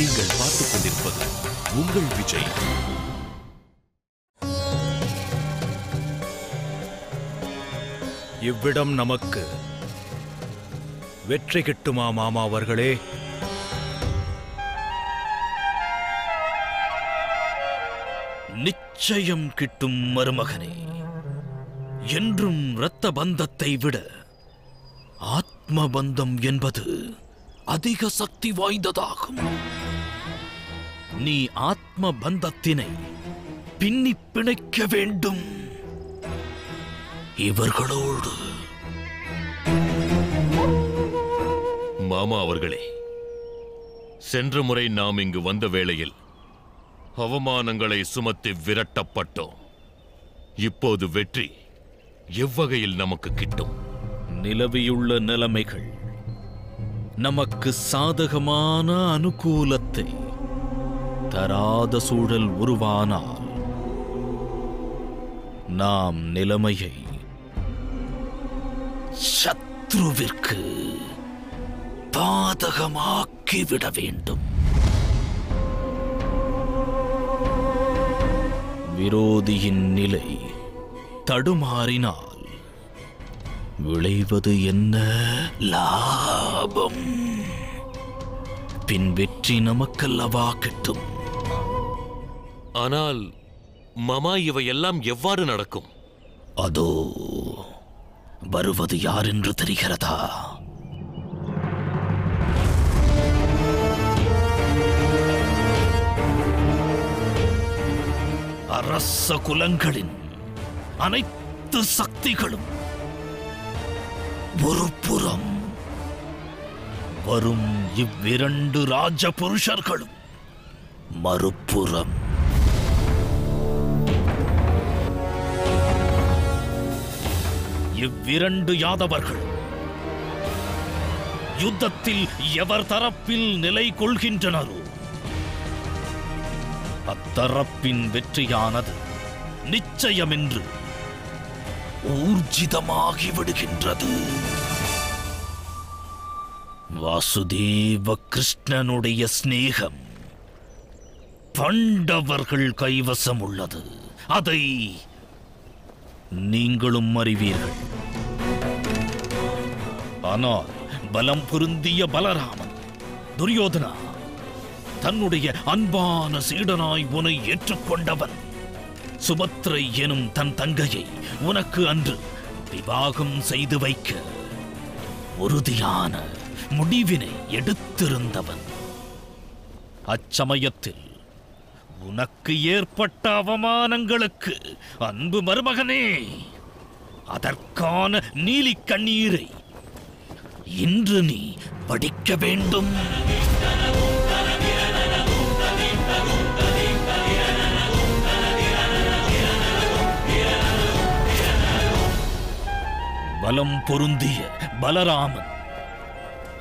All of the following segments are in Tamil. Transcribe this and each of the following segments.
நீங்கள் பார்த்துக் கொண்டிருப்பது உங்கள் விஜய். இவ்விடம் நமக்கு வெற்றி கிட்டுமா மாமா அவர்களே? நிச்சயம் கிட்டும் மருமகனே. என்றும் இரத்த பந்தத்தை விட ஆத்ம பந்தம் என்பது அதிக சக்தி வாய்ந்ததாகும். நீ ஆத்ம பந்தத்தினை பின்னி பிணைக்க வேண்டும் இவர்களோடு. மாமா அவர்களே, சென்ற முறை நாம் இங்கு வந்த வேளையில் அவமானங்களை சுமத்தி விரட்டப்பட்டோம். இப்போது வெற்றி எவ்வகையில் நமக்கு கிட்டும்? நிலவியுள்ள நிலைமைகள் நமக்கு சாதகமான அனுகூலத்தை தராத சூழல் உருவானால் நாம் நிலைமையை சத்ருவிற்கு பாதகமாக்கிவிட வேண்டும். விரோதியின் நிலை தடுமாறினால் விளைவது என்ன? லாபம். பின் வெற்றி நமக்கல்லவா கிட்டும். ஆனால் மாமா, இவையெல்லாம் எவ்வாறு நடக்கும்? அதோ வருவது யார் என்று தெரிகிறதா? அரச குலங்களின் அனைத்து சக்திகளும் ஒரு புறம், வரும் இவ்விரண்டு ராஜ புருஷர்களும் மறுபுறம். இவ்விரண்டு யாதவர்கள் யுத்தத்தில் எவர் தரப்பில் நிலை கொள்கின்றனரோ அத்தரப்பின் வெற்றியானது நிச்சயமென்று ஊர்ஜிதமாகி விடுகின்றது. வாசுதேவ கிருஷ்ணனுடைய சிநேகம் பண்டவர்கள் கைவசம் உள்ளது. அதை நீங்களும் அறிவீர்கள். ஆனால் பலம் பொருந்திய பலராமன், துரியோதனா, தன்னுடைய அன்பான சீடனாய் உன்னை ஏற்றுக்கொண்டவன். சுபத்ரை எனும் தன் தங்கையை உனக்கு அன்று விவாகம் செய்து வைக்க உறுதியான முடிவினை எடுத்திருந்தவன். அச்சமயத்தில் உனக்கு ஏற்பட்ட அவமானங்களுக்கு அன்பு மருமகனே, அதற்கான நீலி கண்ணீரை இன்று நீ படிக்க வேண்டும். பலம் பொருந்திய பலராமன்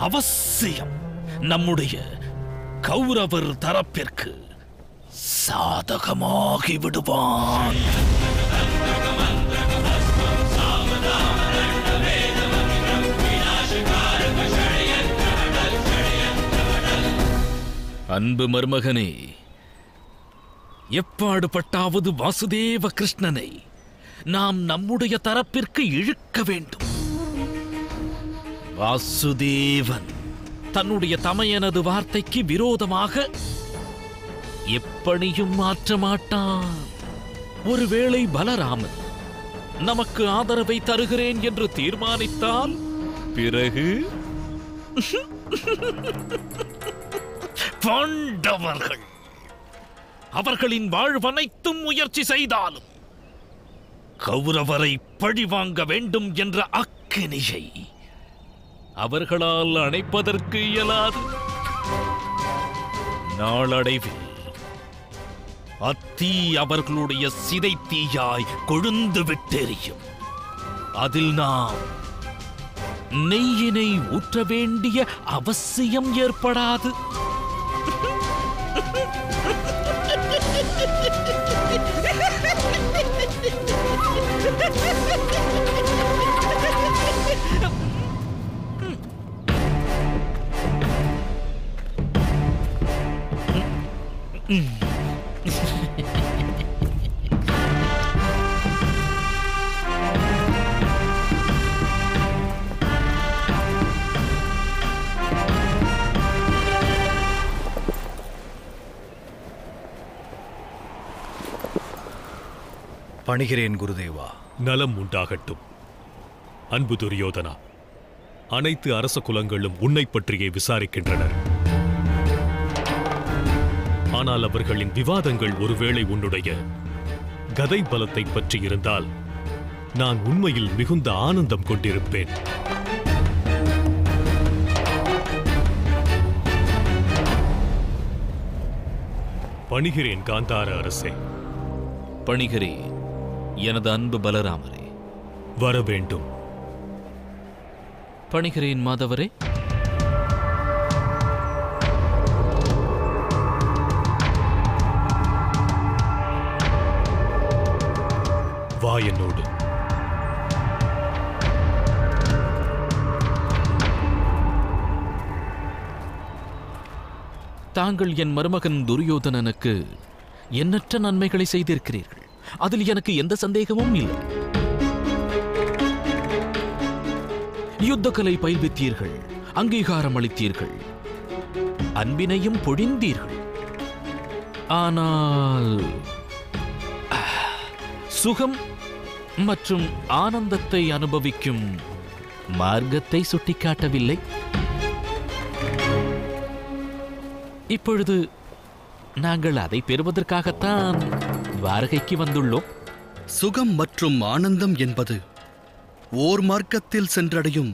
அவசியம் நம்முடைய கௌரவர் தரப்பிற்கு சாதகமாகி விடுவான். அன்பு மருமகனே, எப்பாடுபட்டாவது வாசுதேவ கிருஷ்ணனை நாம் நம்முடைய தரப்பிற்கு இழுக்க வேண்டும். வாசுதேவன் தன்னுடைய தமையனது வார்த்தைக்கு விரோதமாக எப்படியும் மாற்ற மாட்டான். ஒருவேளை பலராமன் நமக்கு ஆதரவை தருகிறேன் என்று தீர்மானித்தால் பிறகு பாண்டவர்கள் அவர்களின் வாழ்வனைத்தும் முயற்சி செய்தாலும் கௌரவரை பழிவாங்க வேண்டும் என்ற அக்கினியை அவர்களால் அணைப்பதற்கு இயலாது. நாளடைவில் அத்தீ அவர்களுடைய சிதை தீயாய் கொழுந்து விட்டெறியும். அதில் நாம் நெய்யினை ஊற்ற வேண்டிய அவசியம் ஏற்படாது. பணிகிறேன் குருதேவா. நலம் உண்டாகட்டும். அன்பு துரியோதனா, அனைத்து அரச குலங்களும் உன்னை பற்றியே விசாரிக்கின்றனர். ஆனால் அவர்களின் விவாதங்கள் ஒருவேளை உன்னுடைய கதை பலத்தை பற்றி இருந்தால் நான் உண்மையில் மிகுந்த ஆனந்தம் கொண்டிருப்பேன். பணிகிறேன் காந்தார அரசே. பணிகிறேன் எனது அன்பு பலராமரே. வர வேண்டும். பணிகிறேன் மாதவரே. வா என்னோடு. தாங்கள் என் மருமகன் துரியோதனனுக்கு எண்ணற்ற நன்மைகளை செய்திருக்கிறீர்கள். அதில் எனக்கு எந்த சந்தேகமும் இல்லை. யுத்தக்கலை பயில்வித்தீர்கள், அங்கீகாரம் அளித்தீர்கள், அன்பினையும் பொழிந்தீர்கள். ஆனால் சுகம் மற்றும் ஆனந்தத்தை அனுபவிக்கும் மார்க்கத்தை சுட்டிக்காட்டவில்லை. இப்பொழுது நாங்கள் அதை பெறுவதற்காகத்தான் வாரகைக்கு வந்துள்ளோம். சுகம் மற்றும் ஆனந்தம் என்பது ஓர் மார்க்கத்தில் சென்றடையும்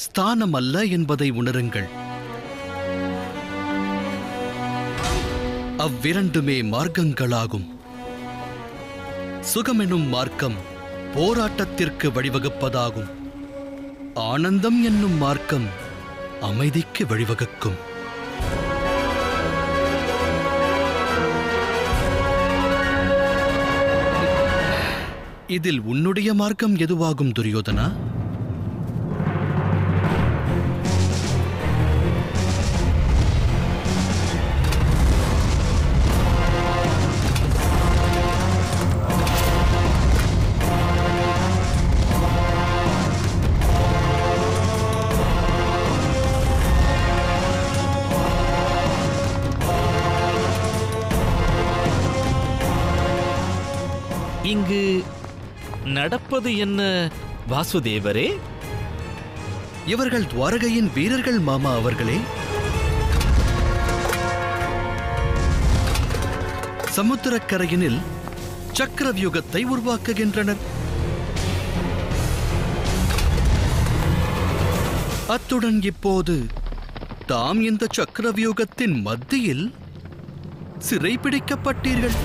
ஸ்தானம் அல்ல என்பதை உணருங்கள். அவ்விரண்டுமே மார்க்கங்களாகும். சுகமெனும் மார்க்கம் போராட்டத்திற்கு வழிவகுப்பதாகும். ஆனந்தம் என்னும் மார்க்கம் அமைதிக்கு வழிவகுக்கும். இதில் உன்னுடைய மார்க்கம் எதுவாகும் துரியோதனா? இங்கு நடப்பது என்ன வாசுதேவரே? இவர்கள் துவாரகையின் வீரர்கள் மாமா அவர்களே. சமுத்திரக்கரையினில் சக்கரவியூகத்தை உருவாக்குகின்றனர். அத்துடன் இப்போது தாம் இந்த சக்கரவியூகத்தின் மத்தியில் சிறைப்பிடிக்கப்பட்டீர்கள்.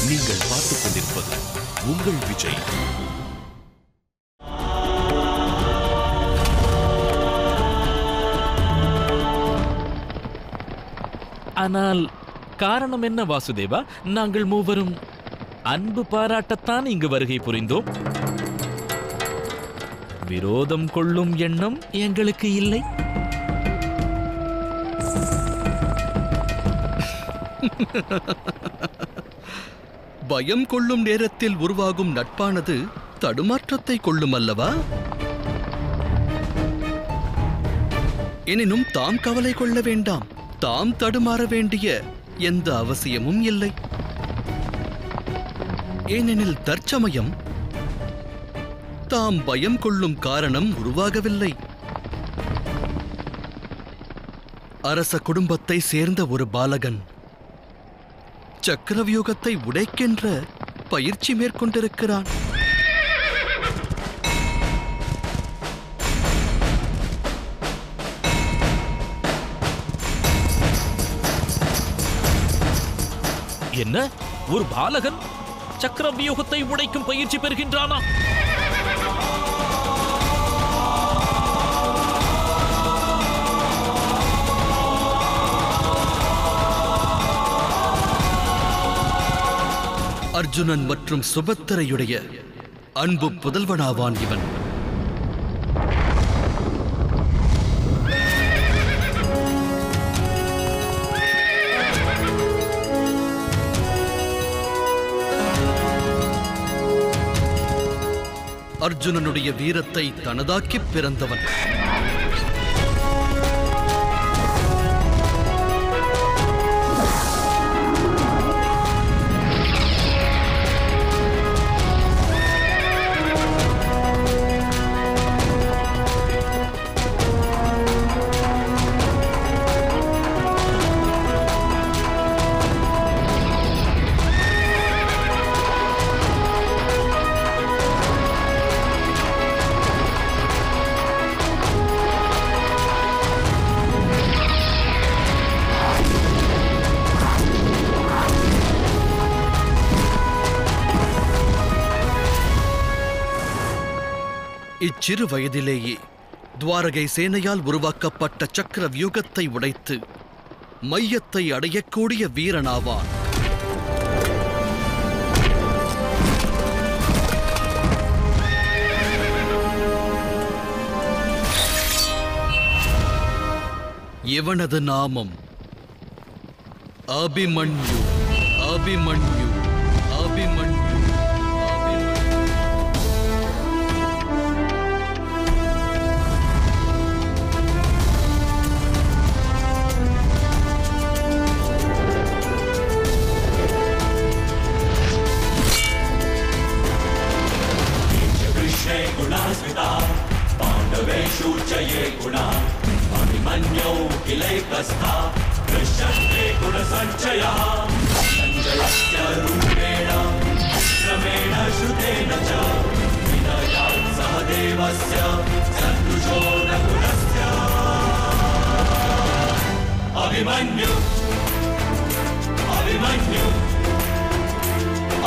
நீங்கள் பார்த்துக் கொண்டிருப்பது உங்கள் விஜய். ஆனால் காரணம் என்ன வாசுதேவா? நாங்கள் மூவரும் அன்பு பாராட்டத்தான் இங்கு வருகை புரிந்தோம். விரோதம் கொள்ளும் எண்ணம் எங்களுக்கு இல்லை. பயம் கொள்ளும் நேரத்தில் உருவாகும் நட்பானது தடுமாற்றத்தை கொள்ளும் அல்லவா? எனினும் தாம் கவலை கொள்ள வேண்டாம். தாம் தடுமாற வேண்டிய எந்த அவசியமும் இல்லை. ஏனெனில் தற்சமயம் தாம் பயம் கொள்ளும் காரணம் உருவாகவில்லை. அரச குடும்பத்தை சேர்ந்த ஒரு பாலகன் சக்கரவியூகத்தை உடைக்கின்ற பயிற்சி மேற்கொண்டிருக்கிறான். என்ன, ஒரு பாலகன் சக்கர வியூகத்தை உடைக்கும் பயிற்சி பெறுகின்றானா? அர்ஜுனன் மற்றும் சுபத்திரையுடைய அன்பு புதல்வனாவான் இவன். அர்ஜுனனுடைய வீரத்தை தனதாக்கிப் பிறந்தவன். இச்சிறு வயதிலேயே துவாரகை சேனையால் உருவாக்கப்பட்ட சக்கர வியூகத்தை உடைத்து மையத்தை அடையக்கூடிய வீரனாவான். இவனது நாமம் அபிமன்யு. அபிமன்யு, அபிமன்யு. पाण्डवेषु च ये गुणा अभिमन्यौ किलैकस्था दृश्यन्ते गुणसञ्चयः सञ्जयस्य रूपेण क्रमेण श्रुतेन च विनयात् सह देवस्य सन्दृशो नकुलस्य अभिमन्यु अभिमन्यु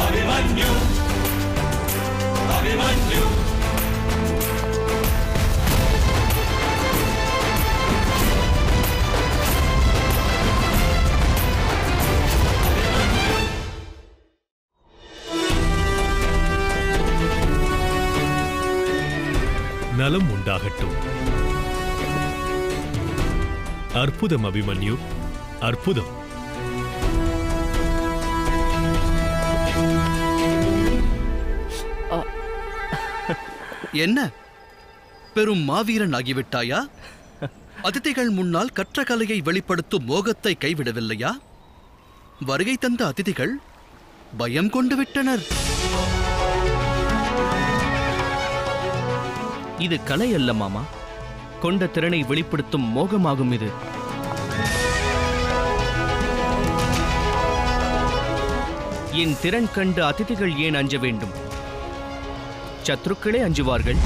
अभिमन्यु अभिमन्यु. நலம் உண்டாகட்டும். அற்புதம் அபிமன்யு, அற்புதம். என்ன, பெரும் மாவீரன் ஆகிவிட்டாயா? அதிதிகள் முன்னால் கற்ற கலையை வெளிப்படுத்தும் மோகத்தை கைவிடவில்லையா? வருகை தந்த அதிதிகள் பயம் கொண்டு விட்டனர். இது கலை அல்ல மாமா, கொண்ட திறனை வெளிப்படுத்தும் மோகமாகும் இது. என் திறன் கண்டு அதிதிகள் ஏன் அஞ்ச வேண்டும்? சத்ருக்களே அஞ்சுவார்கள்.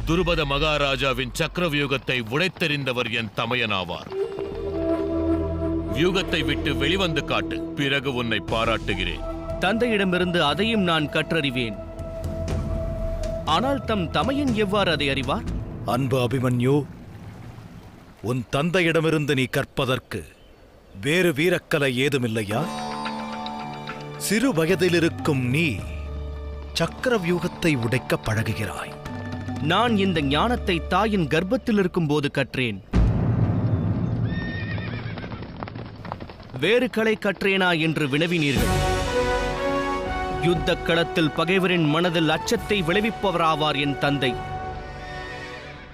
துருபத மகாராஜாவின் சக்கர வியூகத்தை உடைத்தெறிந்தவர் என் தமையனாவார். வியூகத்தை விட்டு வெளிவந்து காட்டு, பிறகு உன்னை பாராட்டுகிறேன். தந்தையிடமிருந்து அதையும் நான் கற்றறிவேன். ஆனால் தம் தமையன் எவ்வாறு அதை அறிவார்? அன்பு அபிமன்யு, உன் தந்தையிடமிருந்து நீ கற்பதற்கு வேறு வீரக்கலை ஏதுமில்லையா? சிறு வயதிலிருக்கும் நீ சக்கர வியூகத்தை உடைக்க பழகுகிறாய். நான் இந்த ஞானத்தை தாயின் கர்ப்பத்தில் இருக்கும் போது கற்றேன். வேறு கலை கற்றேனா என்று வினவினீர்கள். யுத்த களத்தில் பகைவரின் மனதில் அச்சத்தை விளைவிப்பவராவார் என் தந்தை.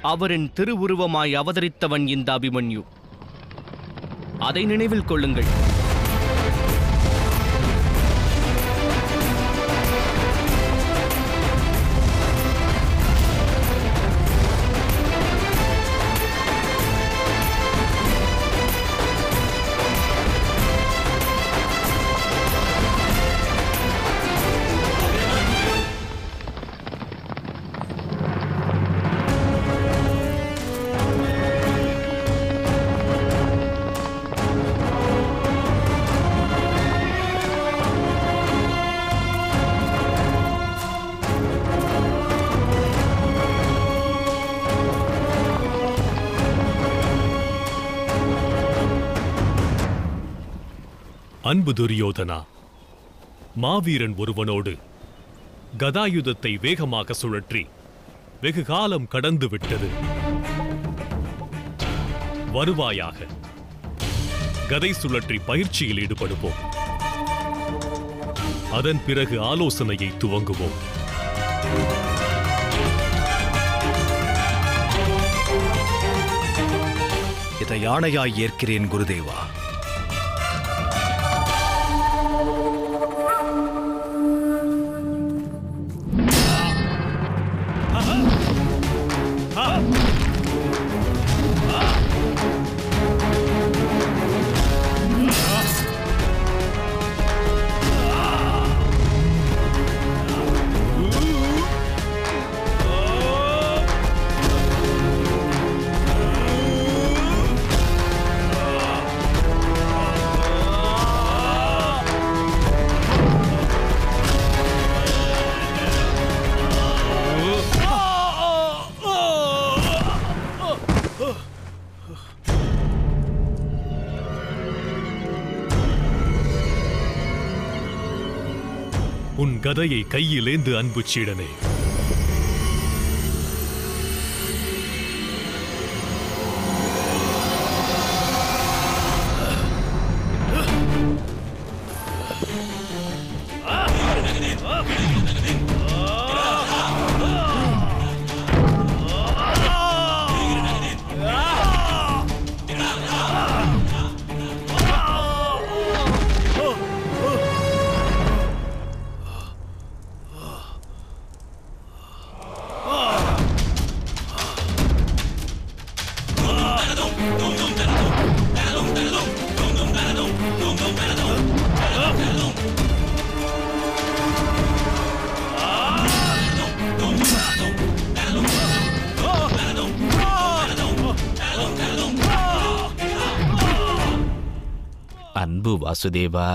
அவரின் திருவுருவமாய் அவதரித்தவன் இந்த அபிமன்யு. அதை நினைவில் கொள்ளுங்கள். அன்பு துரியோதனா, மாவீரன் ஒருவனோடு கதாயுதத்தை வேகமாக சுழற்றி வெகு காலம் கடந்து விட்டது. வருவாயாக, கதை சுழற்றி பயிற்சியில் ஈடுபடுவோம். அதன் பிறகு ஆலோசனையை துவங்குவோம். இதை ஆணையாய் ஏற்கிறேன் குருதேவா. உன் கதையை கையிலேந்து அன்பு சீடனே. அன்பு வாசுதேவா,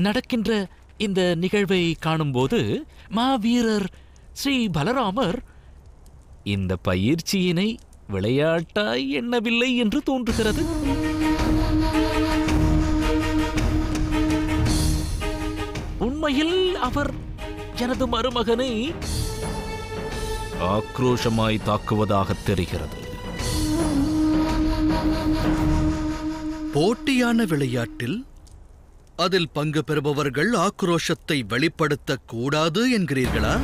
நடக்கின்ற இந்த நிகழ்வை காணும்போது மாவீரர் ஸ்ரீ பலராமர் இந்த பயிற்சியினை விளையாட்டாய் எண்ணவில்லை என்று தோன்றுகிறது. உண்மையில் அவர் எனது மருமகனை ஆக்ரோஷமாய் தாக்குவதாக தெரிகிறது. போட்டியான விளையாட்டில் அதில் பங்கு பெறுபவர்கள் ஆக்ரோஷத்தை வெளிப்படுத்தக் கூடாது என்கிறீர்களா?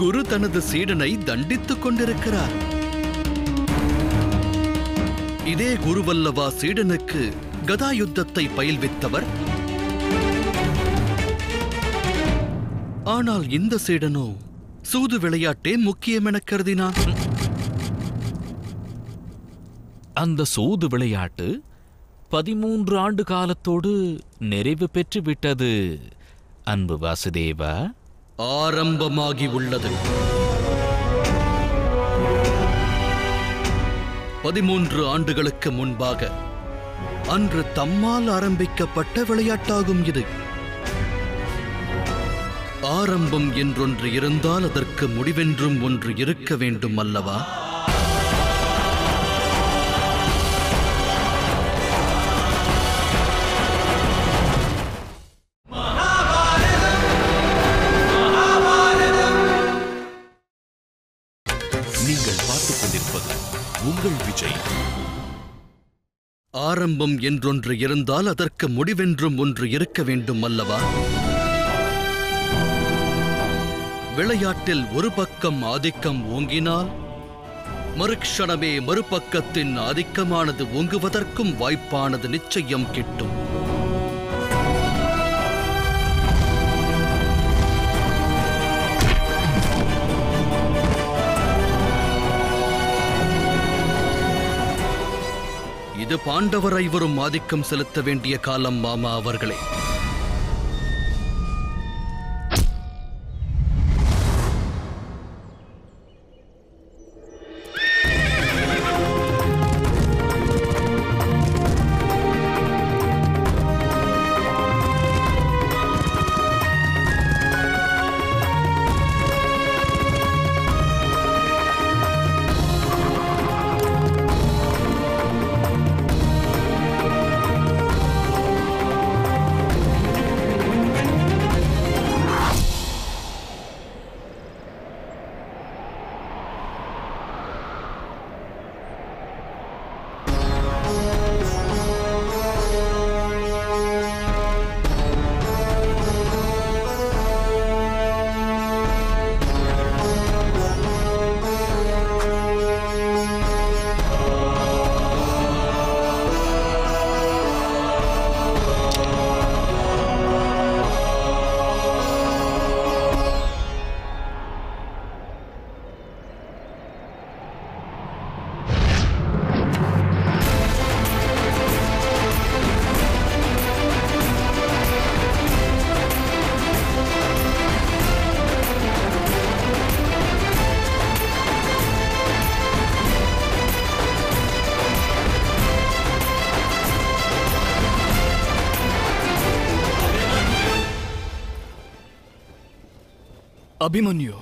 குரு தனது சீடனை தண்டித்துக் கொண்டிருக்கிறார். இதே குருவல்லவா சீடனுக்கு கதாயுத்தத்தை பயில்வித்தவர்? ஆனால் இந்த சீடனோ சூது விளையாட்டே முக்கியம் என கருதினான். அந்த சூது விளையாட்டு 13 ஆண்டு காலத்தோடு நிறைவு பெற்று விட்டது அன்பு வாசுதேவா. ஆரம்பமாகி உள்ளது. 13 ஆண்டுகளுக்கு முன்பாக அன்று தம்மால் ஆரம்பிக்கப்பட்ட விளையாட்டாகும் இது. ஆரம்பம் என்றொன்று இருந்தால் அதற்கு முடிவென்றும் ஒன்று இருக்க வேண்டும் அல்லவா? நீங்கள் பார்த்துக் கொண்டிருப்பது உங்கள் விஜய். ஆரம்பம் என்றொன்று இருந்தால் அதற்கு முடிவென்றும் ஒன்று இருக்க வேண்டும் அல்லவா? விளையாட்டில் ஒரு பக்கம் ஆதிக்கம் ஓங்கினால் மறுக்ஷணமே மறுபக்கத்தின் ஆதிக்கமானது ஓங்குவதற்கும் வாய்ப்பானது நிச்சயம் கிட்டும். இது பாண்டவர் ஐவரும் ஆதிக்கம் செலுத்த வேண்டிய காலம் மாமா அவர்களே. அபிமன்யு